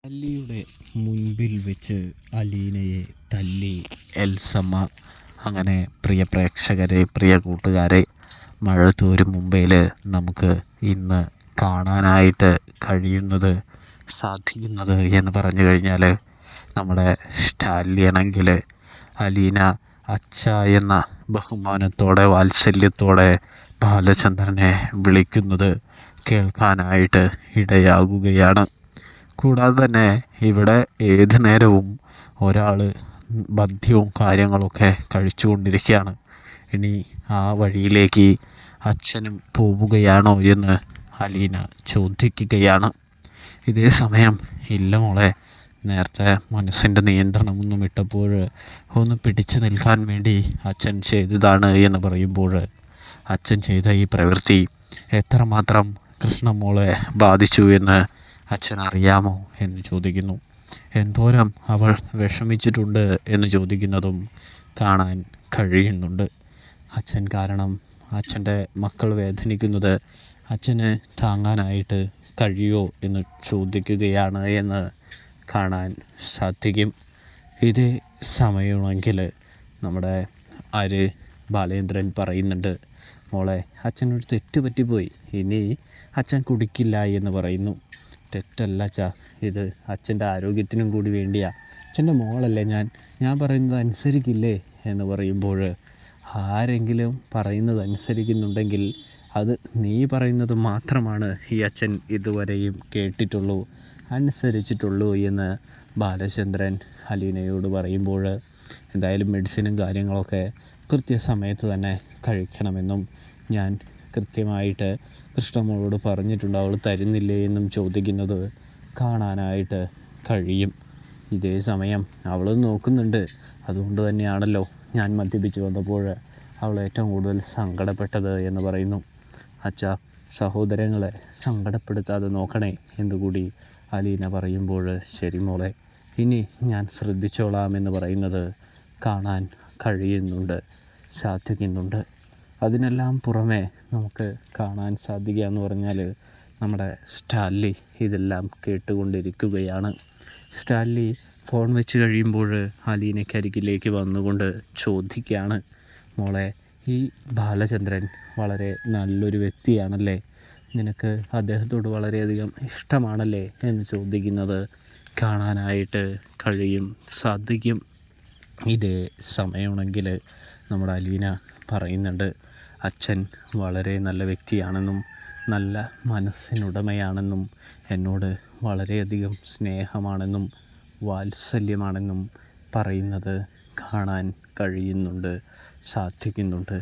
അല്ലിയുടെ മുൻപിൽ വെച്ച് അലീനയെ തല്ലി എൽസമ്മ. അങ്ങനെ പ്രിയ പ്രേക്ഷകരെ, പ്രിയ കൂട്ടുകാരെ, മഴ തോരും മുമ്പേൽ നമുക്ക് ഇന്ന് കാണാനായിട്ട് സാധിക്കുന്നത് എന്ന് പറഞ്ഞു കഴിഞ്ഞാൽ, നമ്മുടെ സ്റ്റാലിയാണെങ്കിൽ അലീന അച്ഛ എന്ന ബഹുമാനത്തോടെ, വാത്സല്യത്തോടെ ബാലചന്ദ്രനെ വിളിക്കുന്നത് കേൾക്കാനായിട്ട് ഇടയാകുകയാണ്. കൂടാതെ തന്നെ ഇവിടെ ഏത് നേരവും ഒരാൾ മദ്യവും കാര്യങ്ങളൊക്കെ കഴിച്ചുകൊണ്ടിരിക്കുകയാണ്. ഇനി ആ വഴിയിലേക്ക് അച്ഛനും പോവുകയാണോ എന്ന് അലീന ചോദിക്കുകയാണ്. ഇതേ സമയം, ഇല്ല മോളെ, നേരത്തെ മനസ്സിൻ്റെ നിയന്ത്രണമൊന്നും ഇട്ടപ്പോൾ ഒന്ന് പിടിച്ചു നിൽക്കാൻ വേണ്ടി അച്ഛൻ ചെയ്തതാണ് എന്ന് പറയുമ്പോൾ, അച്ഛൻ ചെയ്ത ഈ പ്രവൃത്തി എത്രമാത്രം കൃഷ്ണമോളെ ബാധിച്ചു എന്ന് അച്ഛൻ അറിയാമോ എന്ന് ചോദിക്കുന്നു. എന്തോരം അവൾ വിഷമിച്ചിട്ടുണ്ട് എന്ന് ചോദിക്കുന്നതും കാണാൻ കഴിയുന്നുണ്ട്. അച്ഛൻ കാരണം അച്ഛൻ്റെ മക്കൾ വേദനിക്കുന്നത് അച്ഛന് താങ്ങാനായിട്ട് കഴിയുമോ എന്ന് ചോദിക്കുകയാണ് എന്ന് കാണാൻ സാധിക്കും. ഇതേ സമയമാണെങ്കിൽ നമ്മുടെ ബാലേന്ദ്രൻ പറയുന്നുണ്ട്, മോളെ, അച്ഛനൊരു തെറ്റ് പറ്റിപ്പോയി, ഇനി അച്ഛൻ കുടിക്കില്ല എന്ന് പറയുന്നു. തെറ്റല്ല അച്ഛാ, ഇത് അച്ഛൻ്റെ ആരോഗ്യത്തിനും കൂടി വേണ്ടിയാ. അച്ഛൻ്റെ മോളല്ലേ ഞാൻ പറയുന്നത് അനുസരിക്കില്ലേ എന്ന് പറയുമ്പോൾ, ആരെങ്കിലും പറയുന്നത് അനുസരിക്കുന്നുണ്ടെങ്കിൽ അത് നീ പറയുന്നത് മാത്രമാണ് ഈ അച്ഛൻ ഇതുവരെയും കേട്ടിട്ടുള്ളൂ, അനുസരിച്ചിട്ടുള്ളൂ എന്ന് ബാലചന്ദ്രൻ അലീനയോട് പറയുമ്പോൾ, എന്തായാലും മെഡിസിനും കാര്യങ്ങളൊക്കെ കൃത്യസമയത്ത് തന്നെ കഴിക്കണമെന്നും ഞാൻ കൃത്യമായിട്ട് കൃഷ്ണമോളോട് പറഞ്ഞിട്ടുണ്ട്, അവൾ തരുന്നില്ലേ എന്നും ചോദിക്കുന്നത് കാണാനായിട്ട് കഴിയും. ഇതേ സമയം അവൾ നോക്കുന്നുണ്ട്. അതുകൊണ്ട് തന്നെയാണല്ലോ ഞാൻ മദ്യപിച്ച് വന്നപ്പോൾ അവൾ ഏറ്റവും കൂടുതൽ സങ്കടപ്പെട്ടത് എന്ന് പറയുന്നു. അച്ഛാ, സഹോദരങ്ങളെ സങ്കടപ്പെടുത്താതെ നോക്കണേ എന്നുകൂടി അലീന പറയുമ്പോൾ, ശരി മോളെ, ഇനി ഞാൻ ശ്രദ്ധിച്ചോളാം എന്ന് പറയുന്നത് കാണാൻ സാധിക്കുന്നുണ്ട്. അതിനെല്ലാം പുറമെ നമുക്ക് കാണാൻ സാധിക്കുക എന്ന് പറഞ്ഞാൽ, നമ്മുടെ സ്റ്റാൻലി ഇതെല്ലാം കേട്ടുകൊണ്ടിരിക്കുകയാണ്. സ്റ്റാൻലി ഫോൺ വെച്ച് കഴിയുമ്പോൾ അലീനയ്ക്കരികിലേക്ക് വന്നുകൊണ്ട് ചോദിക്കുകയാണ്, മോളെ, ഈ ബാലചന്ദ്രൻ വളരെ നല്ലൊരു വ്യക്തിയാണല്ലേ, നിനക്ക് അദ്ദേഹത്തോട് വളരെയധികം ഇഷ്ടമാണല്ലേ എന്ന് ചോദിക്കുന്നത് കാണാനായിട്ട് സാധിക്കും. ഇതേ സമയമാണെങ്കിൽ നമ്മുടെ അലീന പറയുന്നുണ്ട്, അച്ഛൻ വളരെ നല്ല വ്യക്തിയാണെന്നും നല്ല മനസ്സിനുടമയാണെന്നും എന്നോട് വളരെയധികം സ്നേഹമാണെന്നും വാത്സല്യമാണെന്നും പറയുന്നത് കാണാൻ സാധിക്കുന്നുണ്ട്.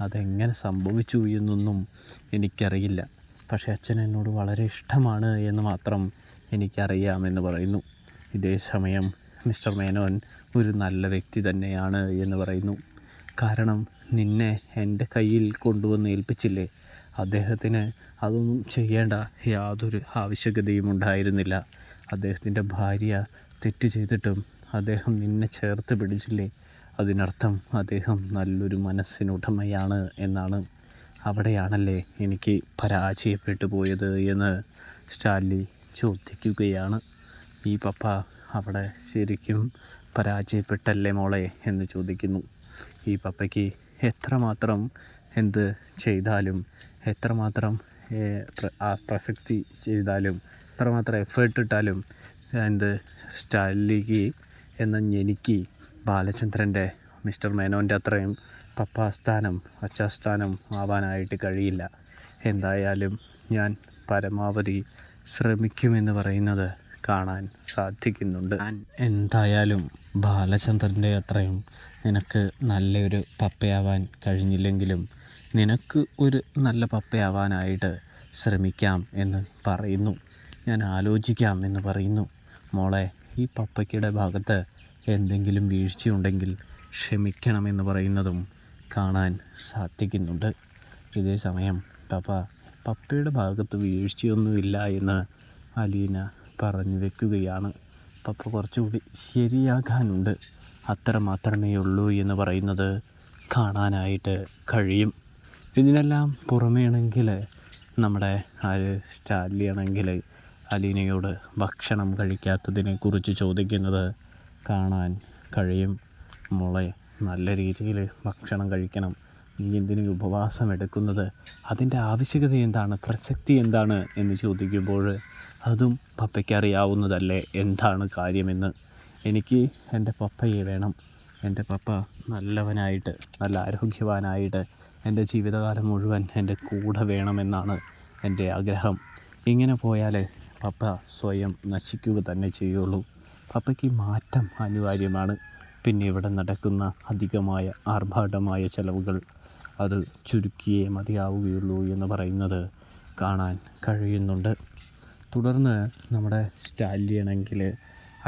അതെങ്ങനെ സംഭവിച്ചു എന്നൊന്നും എനിക്കറിയില്ല, പക്ഷേ അച്ഛൻ എന്നോട് വളരെ ഇഷ്ടമാണ് എന്ന് മാത്രം എനിക്കറിയാമെന്ന് പറയുന്നു. ഇതേ സമയം മിസ്റ്റർ മേനോൻ ഒരു നല്ല വ്യക്തി തന്നെയാണ് എന്ന് പറയുന്നു. കാരണം നിന്നെ എൻ്റെ കയ്യിൽ കൊണ്ടുവന്ന് ഏൽപ്പിച്ചില്ലേ, അദ്ദേഹത്തിന് അതൊന്നും ചെയ്യേണ്ട യാതൊരു ആവശ്യകതയും ഉണ്ടായിരുന്നില്ല. അദ്ദേഹത്തിൻ്റെ ഭാര്യ തെറ്റ് ചെയ്തിട്ടും അദ്ദേഹം നിന്നെ ചേർത്ത് പിടിച്ചില്ലേ, അതിനർത്ഥം അദ്ദേഹം നല്ലൊരു മനസ്സിനുടമയാണ് എന്നാണ്. അവിടെയാണല്ലേ എനിക്ക് പരാജയപ്പെട്ടു പോയത് എന്ന് സ്റ്റാൻലി ചോദിക്കുകയാണ്. ഈ പപ്പ അവിടെ ശരിക്കും പരാജയപ്പെട്ടല്ലേ മോളെ എന്ന് ചോദിക്കുന്നു. ഈ പപ്പയ്ക്ക് എത്രമാത്രം എന്ത് ചെയ്താലും, എത്രമാത്രം പ്രസക്തി ചെയ്താലും, എത്രമാത്രം എഫേർട്ട് ഇട്ടാലും സ്റ്റാൻലിക്ക് എനിക്ക് ബാലചന്ദ്രൻ്റെ, മിസ്റ്റർ മേനോൻ്റെ അത്രയും പപ്പാസ്ഥാനം, അച്ഛാസ്ഥാനം ആവാനായിട്ട് കഴിയില്ല. എന്തായാലും ഞാൻ പരമാവധി ശ്രമിക്കുമെന്ന് പറയുന്നത് കാണാൻ സാധിക്കുന്നുണ്ട്. ഞാൻ എന്തായാലും ബാലചന്ദ്രൻ്റെ അത്രയും നിനക്ക് നല്ലൊരു പപ്പയാവാൻ കഴിഞ്ഞില്ലെങ്കിലും നിനക്ക് ഒരു നല്ല പപ്പയാവാനായിട്ട് ശ്രമിക്കാം എന്ന് പറയുന്നു. ഞാൻ ആലോചിക്കാം എന്ന് പറയുന്നു. മോളെ, ഈ പപ്പയ്ക്കയുടെ ഭാഗത്ത് എന്തെങ്കിലും വീഴ്ചയുണ്ടെങ്കിൽ ക്ഷമിക്കണമെന്ന് പറയുന്നതും കാണാൻ സാധിക്കുന്നുണ്ട്. ഇതേ സമയം പപ്പയുടെ ഭാഗത്ത് വീഴ്ചയൊന്നുമില്ല എന്ന് അലീന പറഞ്ഞു വെക്കുകയാണ്. പപ്പ കുറച്ചുകൂടി ശരിയാകാനുണ്ട്, അത്ര മാത്രമേ ഉള്ളൂ എന്ന് പറയുന്നത് കാണാനായിട്ട് കഴിയും. ഇതിനെല്ലാം പുറമേയാണെങ്കിൽ നമ്മുടെ സ്റ്റാൻലി ആണെങ്കിൽ അലീനയോട് ഭക്ഷണം കഴിക്കാത്തതിനെക്കുറിച്ച് ചോദിക്കുന്നത് കാണാൻ കഴിയും. മോളെ, നല്ല രീതിയിൽ ഭക്ഷണം കഴിക്കണം. നീ എന്തിനു ഉപവാസം എടുക്കുന്നത്? അതിൻ്റെ ആവശ്യകത എന്താണ്, പ്രസക്തി എന്താണ് എന്ന് ചോദിക്കുമ്പോൾ അതും പപ്പയ്ക്ക് അറിയാവുന്നതല്ലേ എന്താണ് കാര്യമെന്ന്. എനിക്ക് എൻ്റെ പപ്പയെ വേണം. എൻ്റെ പപ്പ നല്ലവനായിട്ട്, നല്ല ആരോഗ്യവാനായിട്ട് എൻ്റെ ജീവിതകാലം മുഴുവൻ എൻ്റെ കൂടെ വേണമെന്നാണ് എൻ്റെ ആഗ്രഹം. ഇങ്ങനെ പോയാൽ പപ്പ സ്വയം നശിക്കുക തന്നെ ചെയ്യുള്ളൂ. പപ്പയ്ക്ക് മാറ്റം അനിവാര്യമാണ്. പിന്നെ ഇവിടെ നടക്കുന്ന അധികമായ ആർഭാടമായ ചെലവുകൾ അത് ചുരുക്കിയേ മതിയാവുകയുള്ളൂ എന്ന് പറയുന്നത് കാണാൻ കഴിയുന്നുണ്ട്. തുടർന്ന് നമ്മുടെ സ്റ്റാലിയാണെങ്കിൽ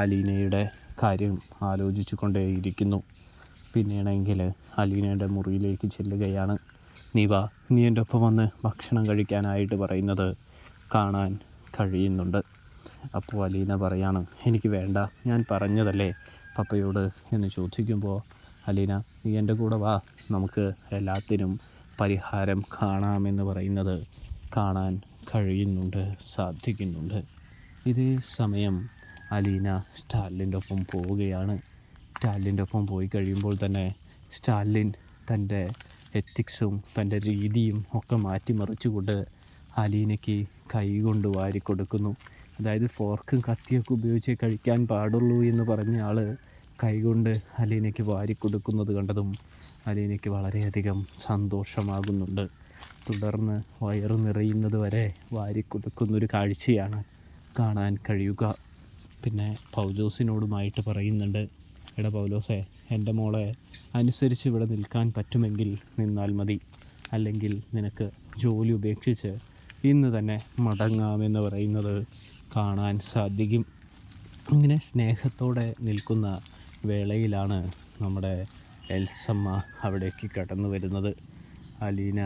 അലീനയുടെ കാര്യം ആലോചിച്ചു കൊണ്ടേയിരിക്കുന്നു. പിന്നെയാണെങ്കിൽ അലീനയുടെ മുറിയിലേക്ക് ചെല്ലുകയാണ്. നീ വാ, നീ എൻ്റെ ഒപ്പം വന്ന് ഭക്ഷണം കഴിക്കാനായിട്ട് പറയുന്നത് കാണാൻ കഴിയുന്നുണ്ട്. അപ്പോൾ അലീന പറയാണ്, എനിക്ക് വേണ്ട, ഞാൻ പറഞ്ഞതല്ലേ പപ്പയോട് എന്ന് ചോദിക്കുമ്പോൾ അലീന, നീ എൻ്റെ കൂടെ വാ, നമുക്ക് എല്ലാത്തിനും പരിഹാരം കാണാമെന്ന് പറയുന്നത് കാണാൻ കഴിയുന്നുണ്ട്, സാധിക്കുന്നുണ്ട്. ഇതേ സമയം അലീന സ്റ്റാലിൻ്റെ ഒപ്പം പോവുകയാണ്. സ്റ്റാലിൻ്റെ ഒപ്പം പോയി കഴിയുമ്പോൾ തന്നെ സ്റ്റാലിൻ തൻ്റെ എത്തിക്സും തൻ്റെ രീതിയും ഒക്കെ മാറ്റിമറിച്ചുകൊണ്ട് അലീനയ്ക്ക് കൈകൊണ്ട് വാരി കൊടുക്കുന്നു. അതായത് ഫോർക്കും കത്തിയൊക്കെ ഉപയോഗിച്ച് കഴിക്കാൻ പാടുള്ളൂ എന്ന് പറഞ്ഞ ആൾ കൈകൊണ്ട് അലീനയ്ക്ക് വാരി കൊടുക്കുന്നത് കണ്ടതും അലീനയ്ക്ക് വളരെയധികം സന്തോഷമാകുന്നുണ്ട്. തുടർന്ന് വയറു നിറയുന്നത് വരെ വാരി കൊടുക്കുന്നൊരു കാഴ്ചയാണ് കാണാൻ കഴിയുക. പിന്നെ പൗലോസിനോടുമായിട്ട് പറയുന്നുണ്ട്, എടാ പൗലോസേ, എൻ്റെ മോളെ അനുസരിച്ച് ഇവിടെ നിൽക്കാൻ പറ്റുമെങ്കിൽ നിന്നാൽ മതി, അല്ലെങ്കിൽ നിനക്ക് ജോലി ഉപേക്ഷിച്ച് ഇന്ന് തന്നെ മടങ്ങാമെന്ന് പറയുന്നത് കാണാൻ സാധിക്കും. ഇങ്ങനെ സ്നേഹത്തോടെ നിൽക്കുന്ന വേളയിലാണ് നമ്മുടെ എൽസമ്മ അവിടേക്ക് കടന്നു വരുന്നത്. അലീന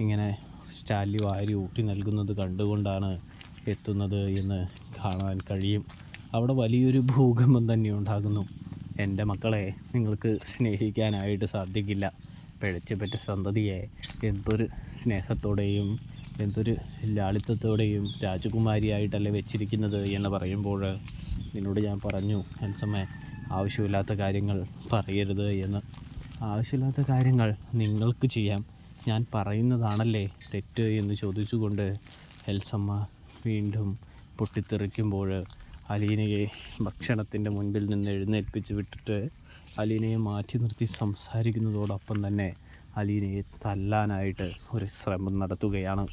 ഇങ്ങനെ സ്റ്റാലി വാരി ഊട്ടി നൽകുന്നത് കണ്ടുകൊണ്ടാണ് എത്തുന്നത് എന്ന് കാണാൻ കഴിയും. അവിടെ വലിയൊരു ഭൂകമ്പം തന്നെ ഉണ്ടാകുന്നു. എൻ്റെ മക്കളെ നിങ്ങൾക്ക് സ്നേഹിക്കാനായിട്ട് സാധിക്കില്ല. പിഴച്ചുപറ്റ സന്തതിയെ എന്തൊരു സ്നേഹത്തോടെയും എന്തൊരു ലാളിത്യത്തോടെയും രാജകുമാരിയായിട്ടല്ലേ വെച്ചിരിക്കുന്നത് എന്ന് പറയുമ്പോൾ നിന്നോട് ഞാൻ പറഞ്ഞു എൽസമ്മേ, ആവശ്യമില്ലാത്ത കാര്യങ്ങൾ പറയരുത് എന്ന്. ആവശ്യമില്ലാത്ത കാര്യങ്ങൾ നിങ്ങൾക്ക് ചെയ്യാം, ഞാൻ പറയുന്നതാണല്ലേ തെറ്റ് എന്ന് ചോദിച്ചുകൊണ്ട് എൽസമ്മ വീണ്ടും പൊട്ടിത്തെറിക്കുമ്പോൾ അലീനയെ ഭക്ഷണത്തിൻ്റെ മുൻപിൽ നിന്ന് എഴുന്നേൽപ്പിച്ച് വിട്ടിട്ട് അലീനയെ മാറ്റി നിർത്തി സംസാരിക്കുന്നതോടൊപ്പം തന്നെ അലീനയെ തല്ലാനായിട്ട് ഒരു ശ്രമം നടത്തുകയാണ്.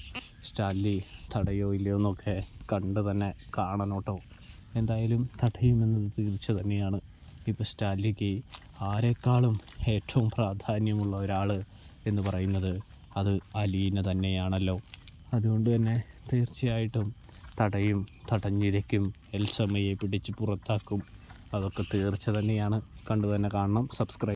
സ്റ്റാൻലി തടയോ ഇല്ലയോ എന്നൊക്കെ കണ്ട് തന്നെ കാണണോട്ടോ. എന്തായാലും തടയുമെന്നത് തീർച്ച തന്നെയാണ്. ഇപ്പോൾ സ്റ്റാൻലിക്ക് ആരെക്കാളും ഏറ്റവും പ്രാധാന്യമുള്ള ഒരാൾ എന്ന് പറയുന്നത് അത് അലീന തന്നെയാണല്ലോ. അതുകൊണ്ട് തന്നെ തീർച്ചയായിട്ടും തടഞ്ഞിരിക്കും, എൽസമ്മയെ പിടിച്ച് പുറത്താക്കും. അതൊക്കെ തീർച്ച തന്നെയാണ്. കണ്ടു തന്നെ കാണണം. സബ്സ്ക്രൈബ്